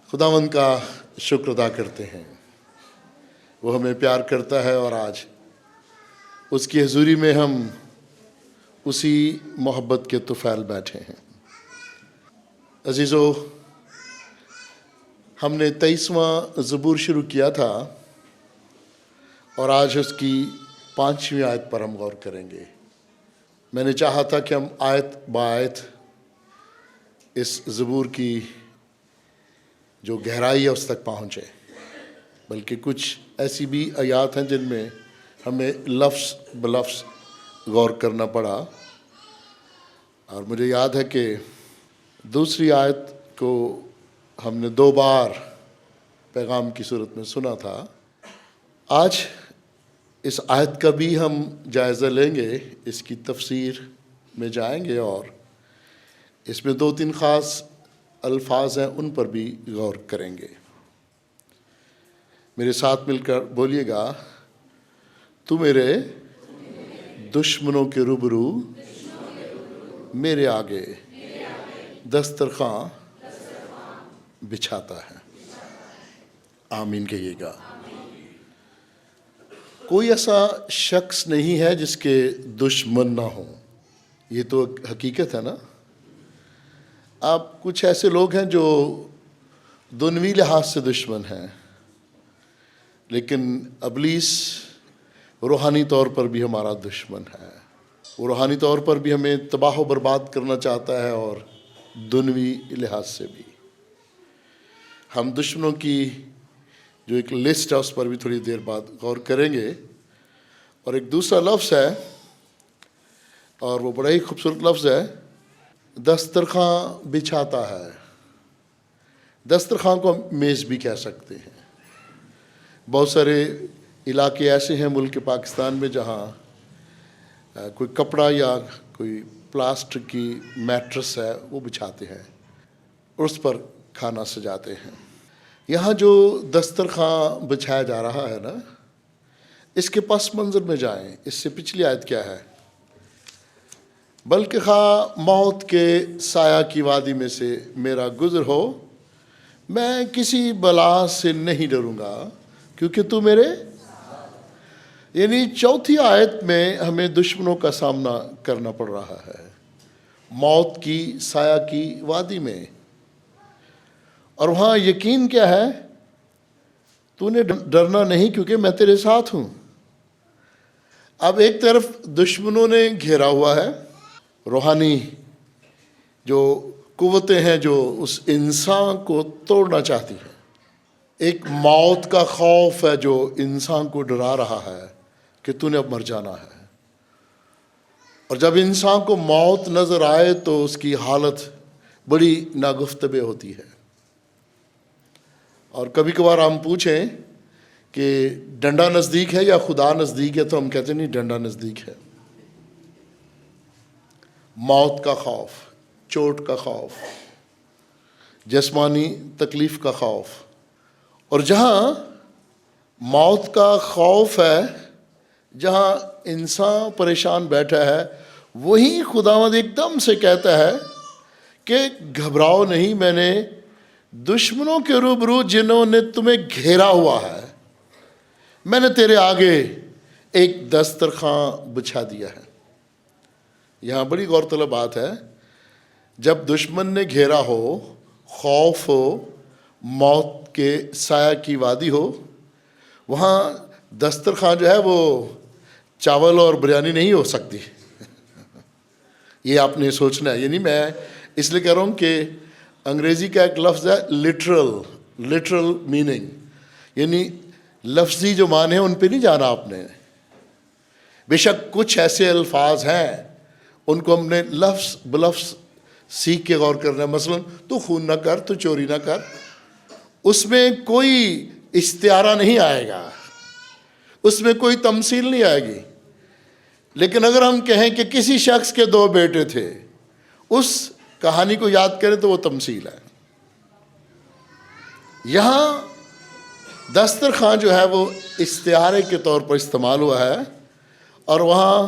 خداوند کا شکر ادا کرتے ہیں، وہ ہمیں پیار کرتا ہے اور آج اس کی حضوری میں ہم اسی محبت کے طفیل بیٹھے ہیں۔ عزیزو، ہم نے 23واں زبور شروع کیا تھا اور آج اس کی 5ویں آیت پر ہم غور کریں گے۔ میں نے چاہا تھا کہ ہم آیت بآیت اس زبور کی جو گہرائی ہے اس تک پہنچے، بلکہ کچھ ایسی بھی آیات ہیں جن میں ہمیں لفظ بلفظ غور کرنا پڑا، اور مجھے یاد ہے کہ دوسری آیت کو ہم نے 2 بار پیغام کی صورت میں سنا تھا۔ آج اس آیت کا بھی ہم جائزہ لیں گے، اس کی تفسیر میں جائیں گے اور اس میں 2-3 خاص الفاظ ہیں، ان پر بھی غور کریں گے۔ میرے ساتھ مل کر بولیے گا، تو میرے دشمنوں کے روبرو میرے آگے دسترخواں بچھاتا ہے۔ آمین کہیے گا۔ کوئی ایسا شخص نہیں ہے جس کے دشمن نہ ہوں، یہ تو حقیقت ہے نا۔ اب کچھ ایسے لوگ ہیں جو دنیوی لحاظ سے دشمن ہیں، لیکن ابلیس روحانی طور پر بھی ہمارا دشمن ہے۔ وہ روحانی طور پر بھی ہمیں تباہ و برباد کرنا چاہتا ہے اور دنیوی لحاظ سے بھی۔ ہم دشمنوں کی جو ایک لسٹ ہے اس پر بھی تھوڑی دیر بعد غور کریں گے، اور ایک دوسرا لفظ ہے اور وہ بڑا ہی خوبصورت لفظ ہے، دسترخواں بچھاتا ہے۔ دسترخواں کو ہم میز بھی کہہ سکتے ہیں۔ بہت سارے علاقے ایسے ہیں ملک پاکستان میں جہاں کوئی کپڑا یا کوئی پلاسٹک کی میٹرس ہے وہ بچھاتے ہیں اور اس پر کھانا سجاتے ہیں۔ یہاں جو دسترخواں بچھایا جا رہا ہے نا، اس کے پس منظر میں جائیں، اس سے پچھلی آیت کیا ہے؟ بلکہ خواہ موت کے سایہ کی وادی میں سے میرا گزر ہو، میں کسی بلا سے نہیں ڈروں گا کیونکہ تو میرے۔ یعنی چوتھی آیت میں ہمیں دشمنوں کا سامنا کرنا پڑ رہا ہے، موت کی سایہ کی وادی میں، اور وہاں یقین کیا ہے؟ تو نے ڈرنا نہیں کیونکہ میں تیرے ساتھ ہوں۔ اب ایک طرف دشمنوں نے گھیرا ہوا ہے، روحانی جو قوتیں ہیں جو اس انسان کو توڑنا چاہتی ہیں، ایک موت کا خوف ہے جو انسان کو ڈرا رہا ہے کہ تو نے اب مر جانا ہے۔ اور جب انسان کو موت نظر آئے تو اس کی حالت بڑی ناگفتبے ہوتی ہے، اور کبھی کبھار ہم پوچھیں کہ ڈنڈا نزدیک ہے یا خدا نزدیک ہے، تو ہم کہتے ہیں نہیں، ڈنڈا نزدیک ہے۔ موت کا خوف، چوٹ کا خوف، جسمانی تکلیف کا خوف، اور جہاں موت کا خوف ہے، جہاں انسان پریشان بیٹھا ہے، وہیں خداوند ایک دم سے کہتا ہے کہ گھبراؤ نہیں، میں نے دشمنوں کے روبرو جنہوں نے تمہیں گھیرا ہوا ہے، میں نے تیرے آگے ایک دسترخواں بچھا دیا ہے۔ یہاں بڑی غور طلب بات ہے، جب دشمن نے گھیرا ہو، خوف ہو، موت کے سایہ کی وادی ہو، وہاں دسترخواں جو ہے وہ چاول اور بریانی نہیں ہو سکتی۔ یہ آپ نے سوچنا ہے۔ یعنی میں اس لیے کہہ رہا ہوں کہ انگریزی کا ایک لفظ ہے لٹرل میننگ، یعنی لفظی جو معنی ہیں ان پہ نہیں جانا آپ نے۔ بے شک کچھ ایسے الفاظ ہیں ان کو ہم نے لفظ بلفظ سیکھ کے غور کرنا ہے۔ مثلا تو خون نہ کر، تو چوری نہ کر، اس میں کوئی استعارہ نہیں آئے گا، اس میں کوئی تمثیل نہیں آئے گی۔ لیکن اگر ہم کہیں کہ کسی شخص کے 2 بیٹے تھے، اس کہانی کو یاد کریں تو وہ تمثیل ہے۔ یہاں دسترخواں جو ہے وہ استعارے کے طور پر استعمال ہوا ہے، اور وہاں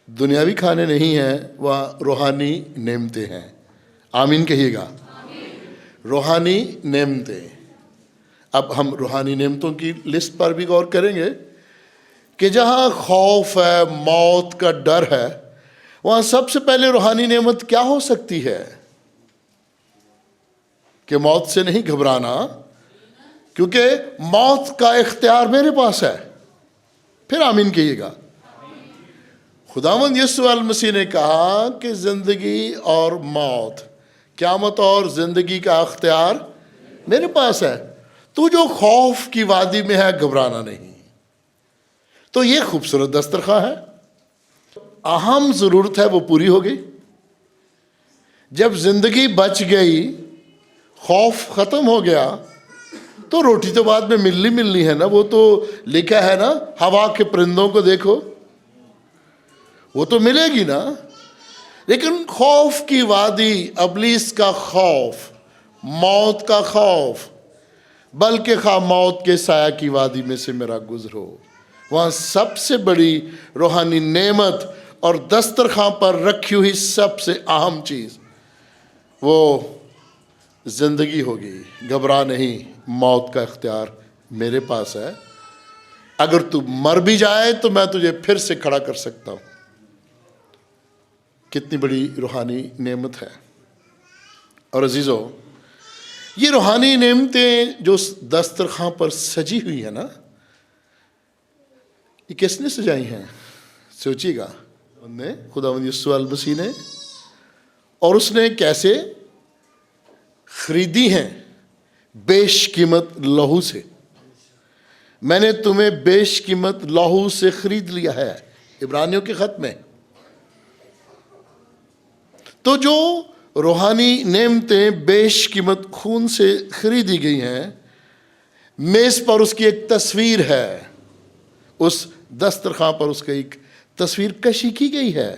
دنیاوی کھانے نہیں ہیں، وہاں روحانی نعمتیں ہیں۔ آمین کہیے گا۔ روحانی نعمتیں. اب ہم روحانی نعمتوں کی لسٹ پر بھی غور کریں گے کہ جہاں خوف ہے، موت کا ڈر ہے، وہاں سب سے پہلے روحانی نعمت کیا ہو سکتی ہے؟ کہ موت سے نہیں گھبرانا، کیونکہ موت کا اختیار میرے پاس ہے. پھر آمین کہیے گا. خداوند یسوع المسیح نے کہا کہ زندگی اور موت، قیامت اور زندگی کا اختیار میرے پاس ہے. تو جو خوف کی وادی میں ہے، گھبرانا نہیں. تو یہ خوبصورت دسترخواں ہے. اہم ضرورت ہے وہ پوری ہو گئی. جب زندگی بچ گئی، خوف ختم ہو گیا، تو روٹی تو بعد میں ملنی ہے نا. وہ تو لکھا ہے نا، ہوا کے پرندوں کو دیکھو، وہ تو ملے گی نا. لیکن خوف کی وادی، ابلیس کا خوف، موت کا خوف، بلکہ خواہ موت کے سایہ کی وادی میں سے میرا گزرو، وہاں سب سے بڑی روحانی نعمت اور دسترخواں پر رکھی ہوئی سب سے اہم چیز وہ زندگی ہوگی. گھبرا نہیں، موت کا اختیار میرے پاس ہے. اگر تو مر بھی جائے تو میں تجھے پھر سے کھڑا کر سکتا ہوں. کتنی بڑی روحانی نعمت ہے. اور عزیزو، یہ روحانی نعمتیں جو دسترخواں پر سجی ہوئی ہیں نا، یہ کس نے سجائی ہیں؟ سوچیے گا. خداوند یسوع المسیح نے. اور اس نے کیسے خریدی ہیں؟ بیش قیمت لہو سے. میں نے تمہیں بیش قیمت لہو سے خرید لیا ہے، عبرانیوں کے خط میں. تو جو روحانی نعمتیں بیش قیمت خون سے خریدی گئی ہیں، میز پر اس کی ایک تصویر ہے. اس دسترخواں پر اس کا ایک تصویر کشی کی گئی ہے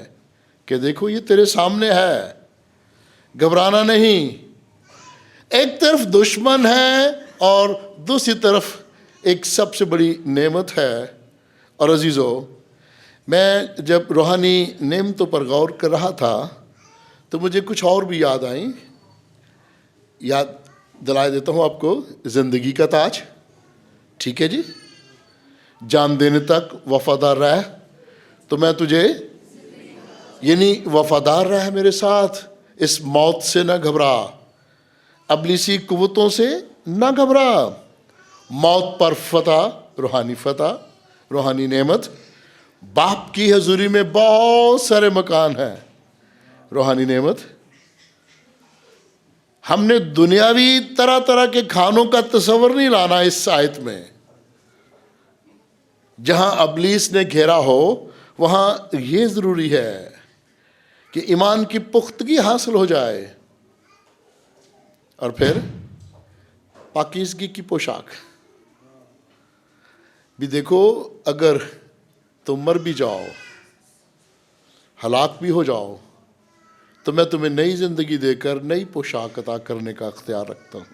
کہ دیکھو یہ تیرے سامنے ہے، گھبرانا نہیں. ایک طرف دشمن ہے اور دوسری طرف ایک سب سے بڑی نعمت ہے. اور عزیزو، میں جب روحانی نعمتوں پر غور کر رہا تھا تو مجھے کچھ اور بھی یاد آئیں. یاد دلائے دیتا ہوں آپ کو. زندگی کا تاج، ٹھیک ہے جی. جان دینے تک وفادار رہ تو میں تجھے، یعنی وفادار رہ میرے ساتھ. اس موت سے نہ گھبرا، ابلیسی قوتوں سے نہ گھبرا. موت پر فتح، روحانی فتح، روحانی نعمت. باپ کی حضوری میں بہت سارے مکان ہیں. روحانی نعمت. ہم نے دنیاوی طرح طرح کے کھانوں کا تصور نہیں لانا اس آیت میں. جہاں ابلیس نے گھیرا ہو وہاں یہ ضروری ہے کہ ایمان کی پختگی حاصل ہو جائے. اور پھر پاکیزگی کی پوشاک بھی. دیکھو، اگر تم مر بھی جاؤ، ہلاک بھی ہو جاؤ، تو میں تمہیں نئی زندگی دے کر نئی پوشاک عطا کرنے کا اختیار رکھتا ہوں.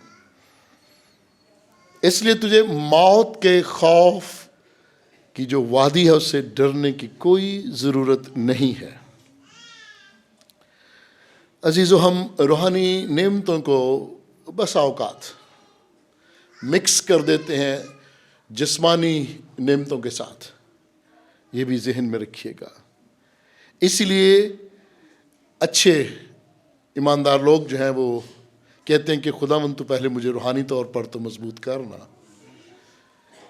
اس لیے تجھے موت کے خوف کی جو وادی ہے اس سے ڈرنے کی کوئی ضرورت نہیں ہے. عزیزو، ہم روحانی نعمتوں کو بسا اوقات مکس کر دیتے ہیں جسمانی نعمتوں کے ساتھ. یہ بھی ذہن میں رکھیے گا. اسی لیے اچھے ایماندار لوگ جو ہیں وہ کہتے ہیں کہ خداوند تو پہلے مجھے روحانی طور پر تو مضبوط کرنا.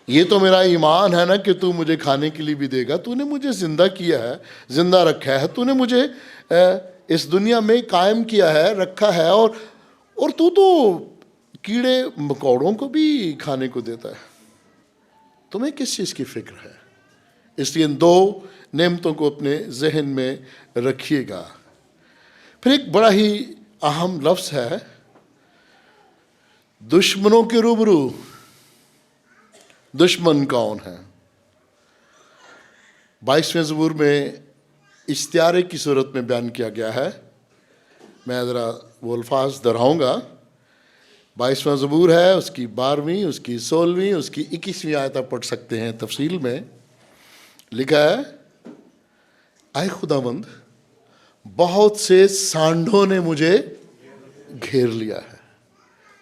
یہ تو میرا ایمان ہے نا کہ تو مجھے کھانے کے لیے بھی دے گا. تو نے مجھے زندہ کیا ہے، زندہ رکھا ہے. تو نے مجھے اس دنیا میں قائم کیا ہے، رکھا ہے. اور تو کیڑے مکوڑوں کو بھی کھانے کو دیتا ہے. تمہیں کس چیز کی فکر ہے؟ اس لیے ان دو نعمتوں کو اپنے ذہن میں رکھیے گا. پھر ایک بڑا ہی اہم لفظ ہے، دشمنوں کے روبرو. دشمن کون ہے؟ 22ویں زبور میں استعارے کی صورت میں بیان کیا گیا ہے. میں ذرا وہ الفاظ دہراؤں گا. 22واں زبور ہے، اس کی 12ویں، اس کی 16ویں، اس کی 21ویں آیت آپ پڑھ سکتے ہیں. تفصیل میں لکھا ہے، اے خداوند، بہت سے سانڈوں نے مجھے گھیر لیا ہے.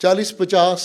40-50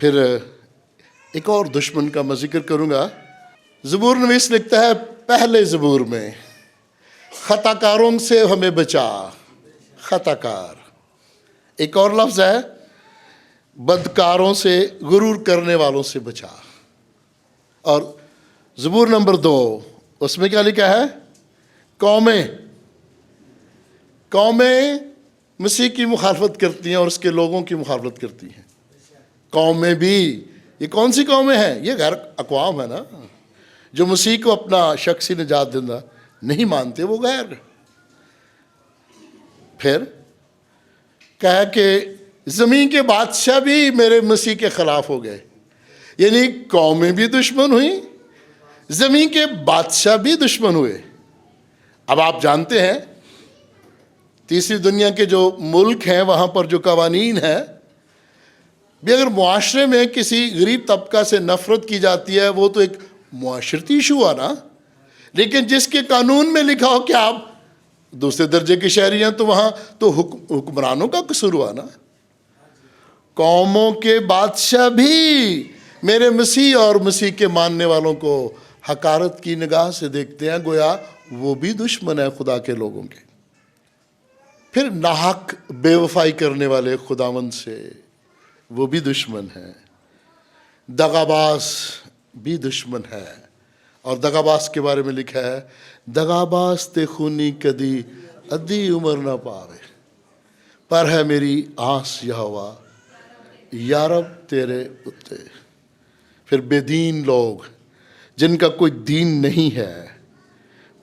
پھر ایک اور دشمن کا میں ذکر کروں گا. زبور نویس لکھتا ہے پہلے زبور میں، خطا کاروں سے ہمیں بچا. خطا کار ایک اور لفظ ہے، بدکاروں سے، غرور کرنے والوں سے بچا. اور زبور نمبر 2 اس میں کیا لکھا ہے؟ قومیں مسیح کی مخالفت کرتی ہیں اور اس کے لوگوں کی مخالفت کرتی ہیں. قومیں بھی، یہ کون سی قومیں ہیں؟ یہ غیر اقوام ہے نا، جو مسیح کو اپنا شخصی نجات دہندہ نہیں مانتے، وہ غیر. پھر کہا کہ زمین کے بادشاہ بھی میرے مسیح کے خلاف ہو گئے. یعنی قومیں بھی دشمن ہوئیں، زمین کے بادشاہ بھی دشمن ہوئے. اب آپ جانتے ہیں تیسری دنیا کے جو ملک ہیں وہاں پر جو قوانین ہیں بھی، اگر معاشرے میں کسی غریب طبقہ سے نفرت کی جاتی ہے وہ تو ایک معاشرتی ایشو ہوا نا. لیکن جس کے قانون میں لکھا ہو کہ آپ دوسرے درجے کے شہری ہیں تو وہاں تو حکمرانوں کا قصور ہوا نا. قوموں کے بادشاہ بھی میرے مسیح اور مسیح کے ماننے والوں کو حقارت کی نگاہ سے دیکھتے ہیں، گویا وہ بھی دشمن ہے خدا کے لوگوں کے. پھر ناحق بے وفائی کرنے والے خداوند سے، وہ بھی دشمن ہے. دغاباز بھی دشمن ہے. اور دغاباز کے بارے میں لکھا ہے، دغاباز تے خونی کدی ادھی عمر نہ پاوے، پر ہے میری آس یہوہ یا رب تیرے اتے. پھر بے دین لوگ جن کا کوئی دین نہیں ہے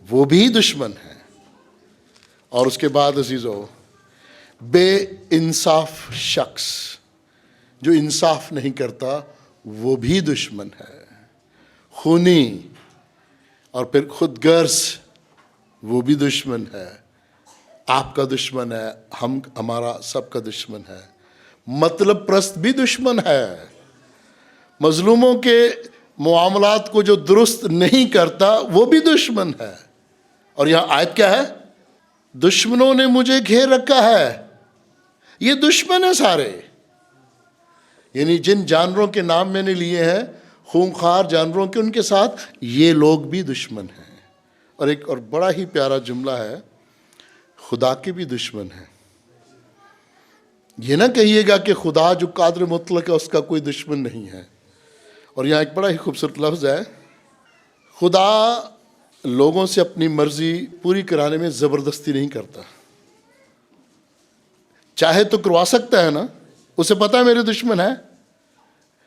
وہ بھی دشمن ہے. اور اس کے بعد عزیزو، بے انصاف شخص جو انصاف نہیں کرتا وہ بھی دشمن ہے. خونی اور پھر خود غرض وہ بھی دشمن ہے. آپ کا دشمن ہے، ہمارا سب کا دشمن ہے. مطلب پرست بھی دشمن ہے. مظلوموں کے معاملات کو جو درست نہیں کرتا وہ بھی دشمن ہے. اور یہاں آیت کیا ہے؟ دشمنوں نے مجھے گھیر رکھا ہے. یہ دشمن ہیں سارے. یعنی جن جانوروں کے نام میں نے لیے ہیں، خونخوار جانوروں کے، ان کے ساتھ یہ لوگ بھی دشمن ہیں. اور ایک اور بڑا ہی پیارا جملہ ہے، خدا کے بھی دشمن ہیں. یہ نہ کہیے گا کہ خدا جو قادر مطلق ہے اس کا کوئی دشمن نہیں ہے. اور یہاں ایک بڑا ہی خوبصورت لفظ ہے، خدا لوگوں سے اپنی مرضی پوری کرانے میں زبردستی نہیں کرتا. چاہے تو کروا سکتا ہے نا، اسے پتا ہے میرے دشمن ہے،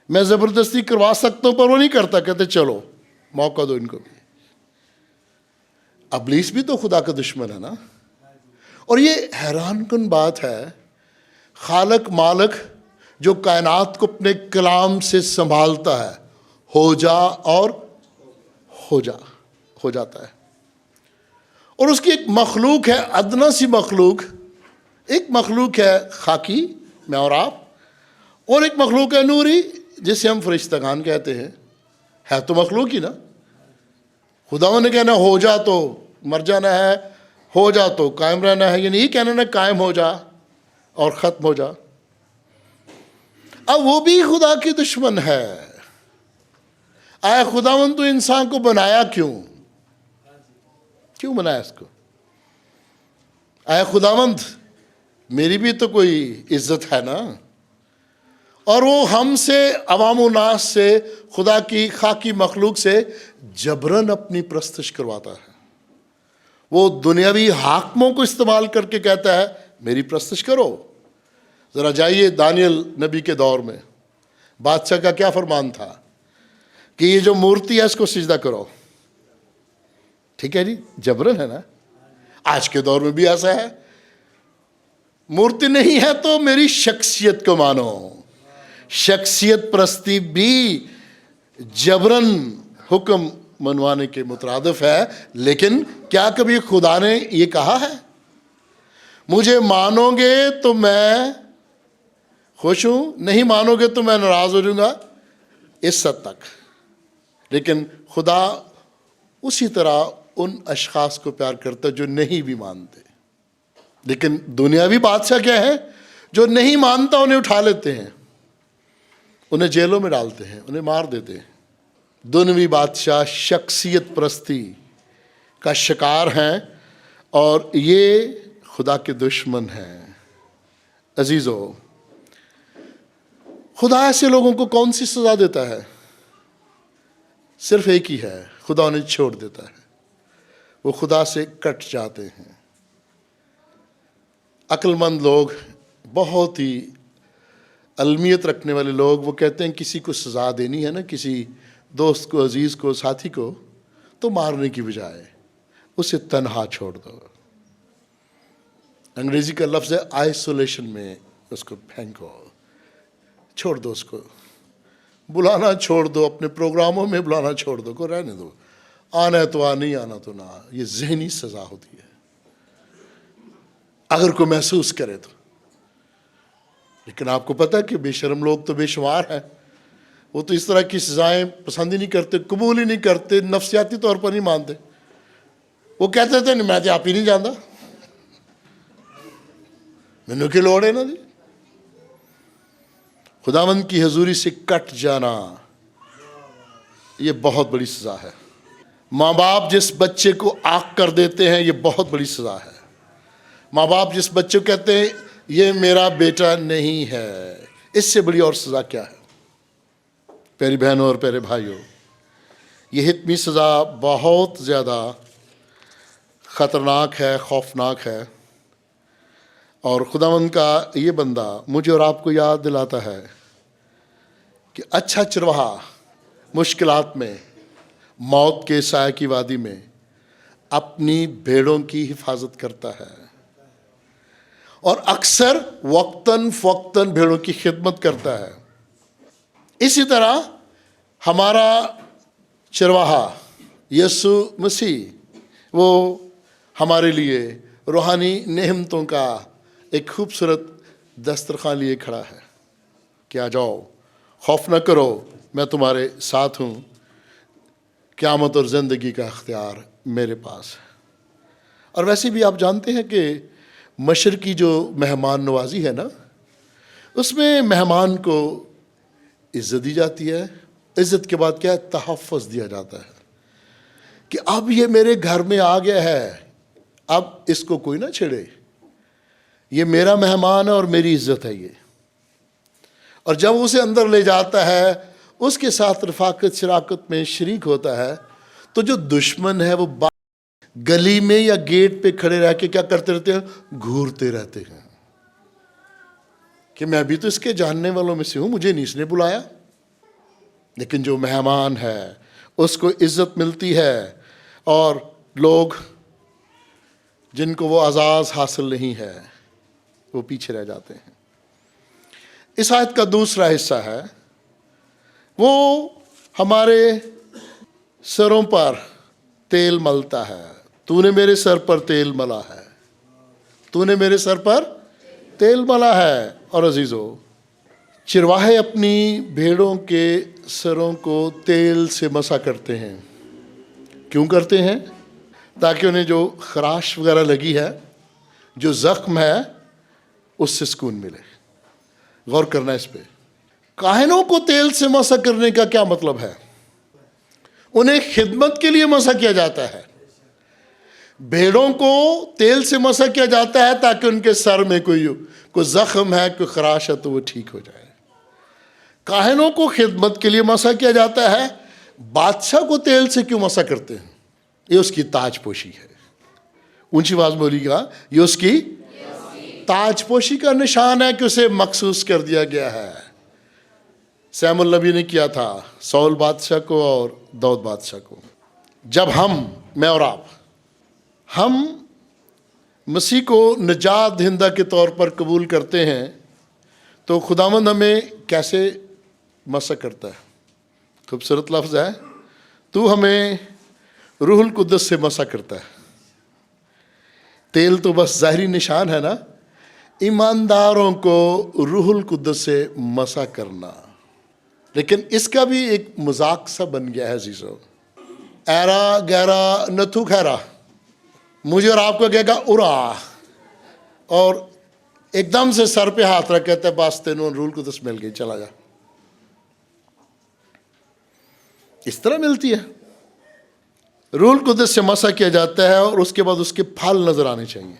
میں زبردستی کروا سکتا ہوں، پر وہ نہیں کرتا. کہتے چلو موقع دو ان کو بھی. ابلیس بھی تو خدا کا دشمن ہے نا. اور یہ حیران کن بات ہے، خالق مالک جو کائنات کو اپنے کلام سے سنبھالتا ہے، ہو جا اور ہو جاتا ہے. اور اس کی ایک مخلوق ہے، ادنا سی مخلوق. ایک مخلوق ہے خاکی، میں اور آپ، اور ایک مخلوق ہے نوری جسے ہم فرشتگان کہتے ہیں. ہے تو مخلوق ہی نا. خدا نے کہنا ہو جا تو مر جانا ہے، ہو جا تو قائم رہنا ہے. یعنی یہ کہنا نا قائم ہو جا اور ختم ہو جا. اب وہ بھی خدا کی دشمن ہے. آیا خداوند تو انسان کو بنایا کیوں بنایا اس کو؟ آیا خداوند میری بھی تو کوئی عزت ہے نا. اور وہ ہم سے، عوام و ناس سے، خدا کی خاکی مخلوق سے جبرن اپنی پرستش کرواتا ہے. وہ دنیاوی حاکموں کو استعمال کر کے کہتا ہے میری پرستش کرو. ذرا جائیے دانیل نبی کے دور میں بادشاہ کا کیا فرمان تھا کہ یہ جو مورتی ہے اس کو سجدہ کرو. ٹھیک ہے جی، جبرن ہے نا. آج کے دور میں بھی ایسا ہے، مورتی نہیں ہے تو میری شخصیت کو مانو. شخصیت پرستی بھی جبرن حکم منوانے کے مترادف ہے. لیکن کیا کبھی خدا نے یہ کہا ہے مجھے مانو گے تو میں خوش ہوں، نہیں مانو گے تو میں ناراض ہو جاؤں گا؟ اس حد تک. لیکن خدا اسی طرح ان اشخاص کو پیار کرتا جو نہیں بھی مانتے. لیکن دنیاوی بادشاہ کیا ہے؟ جو نہیں مانتا انہیں اٹھا لیتے ہیں، انہیں جیلوں میں ڈالتے ہیں، انہیں مار دیتے ہیں۔ دنوی بادشاہ شخصیت پرستی کا شکار ہیں اور یہ خدا کے دشمن ہیں۔ عزیزو، خدا ایسے لوگوں کو کون سی سزا دیتا ہے؟ صرف ایک ہی ہے، خدا انہیں چھوڑ دیتا ہے، وہ خدا سے کٹ جاتے ہیں۔ عقل مند لوگ، بہت ہی علمیت رکھنے والے لوگ، وہ کہتے ہیں کسی کو سزا دینی ہے نا، کسی دوست کو، عزیز کو، ساتھی کو، تو مارنے کی بجائے اسے تنہا چھوڑ دو۔ انگریزی کا لفظ ہے آئسولیشن میں اس کو پھینکو، چھوڑ دو، اس کو بلانا چھوڑ دو، اپنے پروگراموں میں بلانا چھوڑ دو، کو رہنے دو، آنا ہے تو آ، نہیں آنا تو نہ۔ یہ ذہنی سزا ہوتی ہے اگر کوئی محسوس کرے تو۔ لیکن آپ کو پتہ ہے کہ بے شرم لوگ تو بے شمار ہیں، وہ تو اس طرح کی سزائیں پسند ہی نہیں کرتے، قبول ہی نہیں کرتے، نفسیاتی طور پر نہیں مانتے۔ وہ کہتے تھے میں تو آپ ہی نہیں جانتا، مینوں کی لوڑ ہے نا جی۔ خداوند کی حضوری سے کٹ جانا یہ بہت بڑی سزا ہے۔ ماں باپ جس بچے کو عاق کر دیتے ہیں، یہ بہت بڑی سزا ہے۔ ماں باپ جس بچے کو کہتے ہیں یہ میرا بیٹا نہیں ہے، اس سے بڑی اور سزا کیا ہے؟ پیاری بہنوں اور پیارے بھائیوں، یہ حتمی سزا بہت زیادہ خطرناک ہے، خوفناک ہے، اور خداوند کا یہ بندہ مجھے اور آپ کو یاد دلاتا ہے کہ اچھا چرواہا مشکلات میں، موت کے سائے کی وادی میں اپنی بھیڑوں کی حفاظت کرتا ہے، اور اکثر وقتاً فوقتاً بھیڑوں کی خدمت کرتا ہے۔ اسی طرح ہمارا چرواہا یسوع مسیح، وہ ہمارے لیے روحانی نعمتوں کا ایک خوبصورت دسترخوان لیے کھڑا ہے کہ آ جاؤ، خوف نہ کرو، میں تمہارے ساتھ ہوں، قیامت اور زندگی کا اختیار میرے پاس ہے۔ اور ویسے بھی آپ جانتے ہیں کہ مشرقی جو مہمان نوازی ہے نا، اس میں مہمان کو عزت دی جاتی ہے۔ عزت کے بعد کیا ہے؟ تحفظ دیا جاتا ہے کہ اب یہ میرے گھر میں آ گیا ہے، اب اس کو کوئی نہ چھیڑے، یہ میرا مہمان ہے اور میری عزت ہے یہ۔ اور جب اسے اندر لے جاتا ہے، اس کے ساتھ رفاقت شراکت میں شریک ہوتا ہے، تو جو دشمن ہے وہ گلی میں یا گیٹ پہ کھڑے رہ کے کیا کرتے رہتے ہیں؟ گھورتے رہتے ہیں کہ میں بھی تو اس کے جاننے والوں میں سے ہوں، مجھے نہیں اس نے بلایا۔ لیکن جو مہمان ہے اس کو عزت ملتی ہے، اور لوگ جن کو وہ اعزاز حاصل نہیں ہے وہ پیچھے رہ جاتے ہیں۔ اس آیت کا دوسرا حصہ ہے، وہ ہمارے سروں پر تیل ملتا ہے۔ تو نے میرے سر پر تیل ملا ہے، تو نے میرے سر پر تیل ملا ہے۔ اور عزیزو، چرواہے اپنی بھیڑوں کے سروں کو تیل سے مسا کرتے ہیں۔ کیوں کرتے ہیں؟ تاکہ انہیں جو خراش وغیرہ لگی ہے، جو زخم ہے، اس سے سکون ملے۔ غور کرنا اس پہ۔ کاہنوں کو تیل سے مسا کرنے کا کیا مطلب ہے؟ انہیں خدمت کے لیے مسا کیا جاتا ہے۔ بھیڑوں کو تیل سے مسا کیا جاتا ہے تاکہ ان کے سر میں کوئی زخم ہے، کوئی خراش ہے تو وہ ٹھیک ہو جائے۔ کاہنوں کو خدمت کے لیے مسا کیا جاتا ہے۔ بادشاہ کو تیل سے کیوں مسا کرتے ہیں؟ یہ اس کی تاج پوشی ہے۔ اونچی آواز بولیے گا، یہ اس کی تاج پوشی کا نشان ہے کہ اسے مخصوص کر دیا گیا ہے۔ سیم النبی نے کیا تھا سول بادشاہ کو اور داؤد بادشاہ کو۔ جب میں اور آپ، ہم مسیح کو نجات دہندہ کے طور پر قبول کرتے ہیں، تو خداوند ہمیں کیسے مسا کرتا ہے؟ خوبصورت لفظ ہے، تو ہمیں روح القدس سے مسا کرتا ہے۔ تیل تو بس ظاہری نشان ہے نا، ایمانداروں کو روح القدس سے مسا کرنا۔ لیکن اس کا بھی ایک مذاق سا بن گیا ہے عزیزو۔ ایرا گہرا نتھو خیرا، مجھے اور آپ کو کہے گا ارا، اور ایک دم سے سر پہ ہاتھ رکھ کہتا ہے بس تینوں روح القدس مل گئی، چلا جا۔ اس طرح ملتی ہے. روح القدس سے مسح کیا جاتا ہے اور اس کے بعد اس کے پھل نظر آنے چاہیے.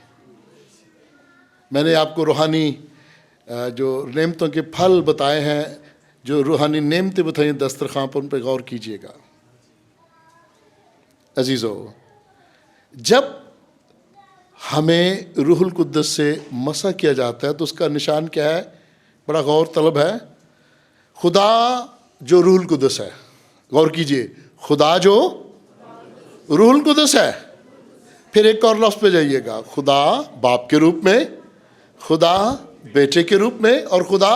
میں نے آپ کو روحانی جو نعمتوں کے پھل بتائے ہیں، جو روحانی نعمتیں بتائیں دسترخوان پر، ان پہ غور کیجئے گا. عزیزو، جب ہمیں روح القدس سے مسح کیا جاتا ہے تو اس کا نشان کیا ہے؟ بڑا غور طلب ہے. خدا جو روح القدس ہے، غور کیجئے، خدا جو روح القدس ہے. پھر ایک اور لفظ پہ جائیے گا، خدا باپ کے روپ میں، خدا بیٹے کے روپ میں، اور خدا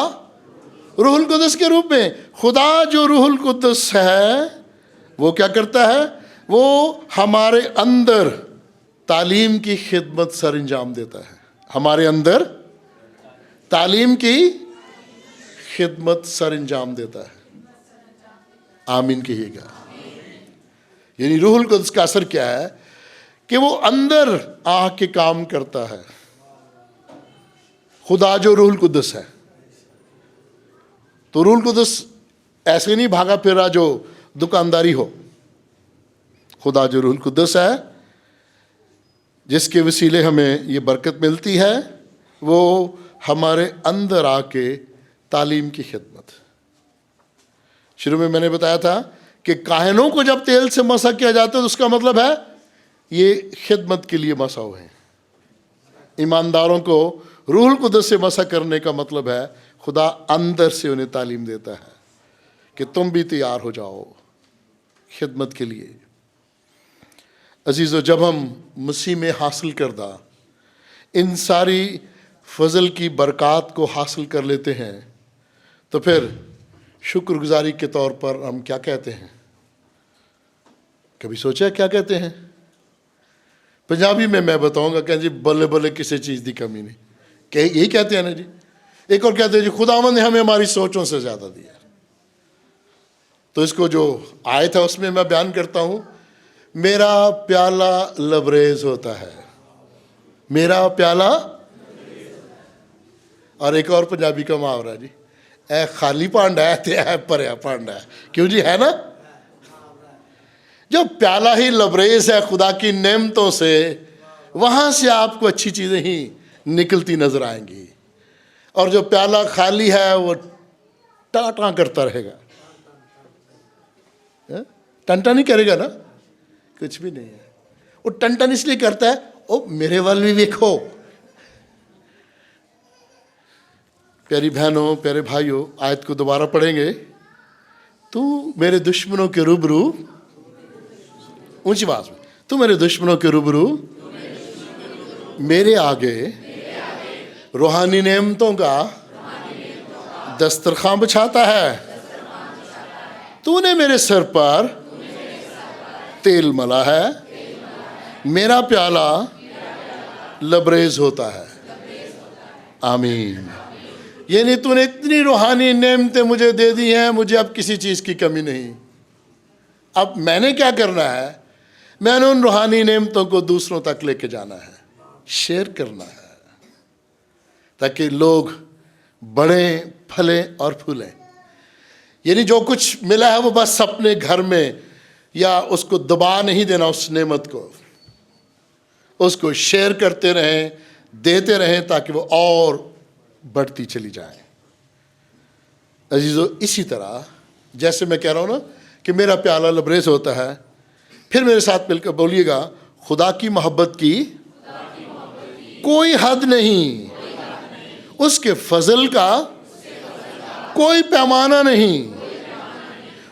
روح القدس کے روپ میں. خدا جو روح القدس ہے وہ کیا کرتا ہے؟ وہ ہمارے اندر تعلیم کی خدمت سر انجام دیتا ہے. ہمارے اندر تعلیم کی خدمت سر انجام دیتا ہے. آمین کہیے گا. یعنی روح القدس کا اثر کیا ہے کہ وہ اندر آ کے کام کرتا ہے. خدا جو روح القدس ہے، تو روح القدس ایسے نہیں بھاگا پھرا جو دکانداری ہو. خدا جو روح القدس ہے، جس کے وسیلے ہمیں یہ برکت ملتی ہے، وہ ہمارے اندر آ کے تعلیم کی خدمت. شروع میں نے بتایا تھا کہ کاہنوں کو جب تیل سے مسح کیا جاتا ہے تو اس کا مطلب ہے یہ خدمت کے لیے مسح ہوئے ہیں. ایمانداروں کو روح القدس سے مسح کرنے کا مطلب ہے خدا اندر سے انہیں تعلیم دیتا ہے کہ تم بھی تیار ہو جاؤ خدمت کے لیے. عزیزو، جب ہم مسیح میں حاصل کردہ ان ساری فضل کی برکات کو حاصل کر لیتے ہیں تو پھر شکر گزاری کے طور پر ہم کیا کہتے ہیں؟ کبھی سوچا کیا کہتے ہیں؟ پنجابی میں بتاؤں گا کہ جی بلے بلے کسی چیز دی کمی نہیں، کہ یہی کہتے ہیں نا جی. ایک اور کہتے ہیں جی خداوند نے ہمیں ہماری سوچوں سے زیادہ دیا. تو اس کو جو آیت ہے اس میں بیان کرتا ہوں، میرا پیالہ لبریز ہوتا ہے، میرا پیالہ. اور ایک اور پنجابی کا محاورہ جی، اے خالی پانڈا ہے تے اے پریا پانڈا ہے. کیوں جی؟ ہے نا؟ جو پیالہ ہی لبریز ہے خدا کی نعمتوں سے، وہاں سے آپ کو اچھی چیزیں ہی نکلتی نظر آئیں گی. اور جو پیالہ خالی ہے وہ ٹاں ٹاں کرتا رہے گا. ٹنٹا نہیں کرے گا نا، کچھ بھی نہیں ہے. وہ ٹنٹن اس لیے کرتا ہے، او میرے وال بھی دیکھو. پیاری بہنوں، پیارے بھائیوں، آیت کو دوبارہ پڑھیں گے. تو میرے دشمنوں کے روبرو، اونچی آواز میں، تو میرے دشمنوں کے روبرو میرے آگے روحانی نعمتوں کا دسترخوان بچھاتا ہے. تو نے میرے سر پر تیل ملا ہے، میرا پیالہ لبریز ہوتا ہے. آمین. یعنی تو نے اتنی روحانی نعمتیں مجھے دے دی ہیں، مجھے اب کسی چیز کی کمی نہیں. اب میں نے کیا کرنا ہے؟ میں نے ان روحانی نعمتوں کو دوسروں تک لے کے جانا ہے، شیئر کرنا ہے، تاکہ لوگ بڑھیں، پھلیں اور پھولیں. یعنی جو کچھ ملا ہے وہ بس اپنے گھر میں یا اس کو دبا نہیں دینا، اس نعمت کو اس کو شیئر کرتے رہیں، دیتے رہیں، تاکہ وہ اور بڑھتی چلی جائیں. عزیزو، اسی طرح جیسے میں کہہ رہا ہوں نا کہ میرا پیالہ لبریز ہوتا ہے، پھر میرے ساتھ مل کر بولیے گا، خدا کی محبت کی کوئی حد نہیں، اس کے فضل کا کوئی پیمانہ نہیں،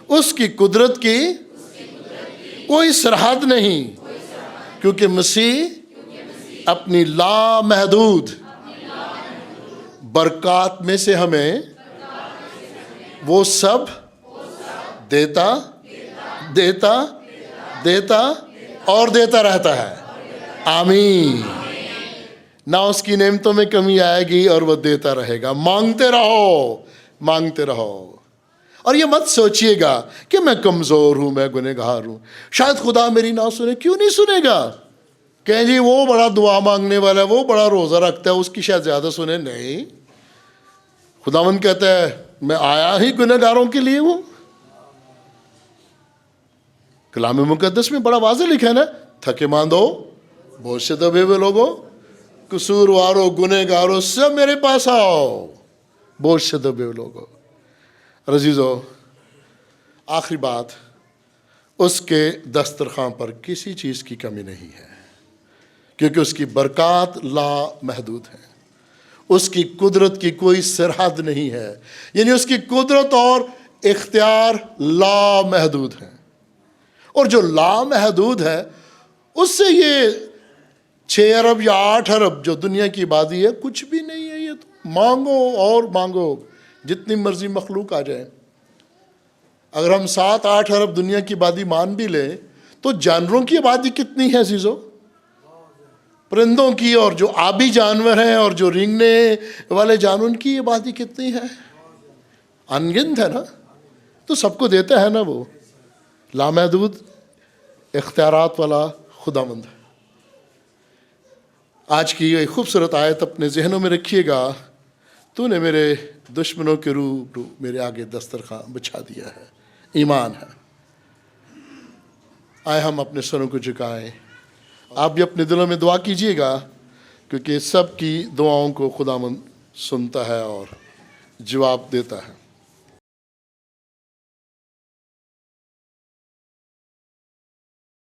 اس کی قدرت کی کوئی سرحد نہیں، کیونکہ مسیح اپنی لامحدود برکات میں سے ہمیں وہ سب دیتا دیتا دیتا اور دیتا رہتا ہے. آمین. نہ اس کی نعمتوں میں کمی آئے گی اور وہ دیتا رہے گا. مانگتے رہو، مانگتے رہو. اور یہ مت سوچئے گا کہ میں کمزور ہوں، میں گنہگار ہوں، شاید خدا میری نہ سنے. کیوں نہیں سنے گا؟ کہ جی وہ بڑا دعا مانگنے والا ہے، وہ بڑا روزہ رکھتا ہے، اس کی شاید زیادہ سنے. نہیں، خداوند کہتا ہے میں آیا ہی گنہگاروں کے لیے ہوں. کلام مقدس میں بڑا واضح لکھا ہے نا، تھکے ماندو بہت سے دبے ہوئے لوگوں، قصوروارو گنہگارو سب میرے پاس آؤ، بہت سے دبے ہوئے لوگوں۔ عزیزو، آخری بات، اس کے دسترخوان پر کسی چیز کی کمی نہیں ہے، کیونکہ اس کی برکات لا محدود ہے، اس کی قدرت کی کوئی سرحد نہیں ہے، یعنی اس کی قدرت اور اختیار لا محدود ہے۔ اور جو لا محدود ہے، اس سے یہ 6 ارب یا 8 ارب جو دنیا کی آبادی ہے کچھ بھی نہیں ہے۔ یہ تو مانگو اور مانگو، جتنی مرضی مخلوق آ جائے۔ اگر ہم 7-8 ارب دنیا کی آبادی مان بھی لیں تو جانوروں کی آبادی کتنی ہے عزیزو؟ پرندوں کی، اور جو آبی جانور ہیں اور جو رینگنے والے جانور، ان کی آبادی کتنی ہے؟ انگنت ہے نا۔ تو سب کو دیتا ہے نا وہ، لامحدود اختیارات والا خداوند ہے۔ آج کی یہ خوبصورت آیت اپنے ذہنوں میں رکھیے گا، تو نے میرے دشمنوں کے روبرو میرے آگے دسترخوان بچھا دیا ہے، ایمان ہے۔ آئے ہم اپنے سروں کو جھکائیں، آپ بھی اپنے دلوں میں دعا کیجئے گا، کیونکہ سب کی دعاؤں کو خداوند سنتا ہے اور جواب دیتا ہے۔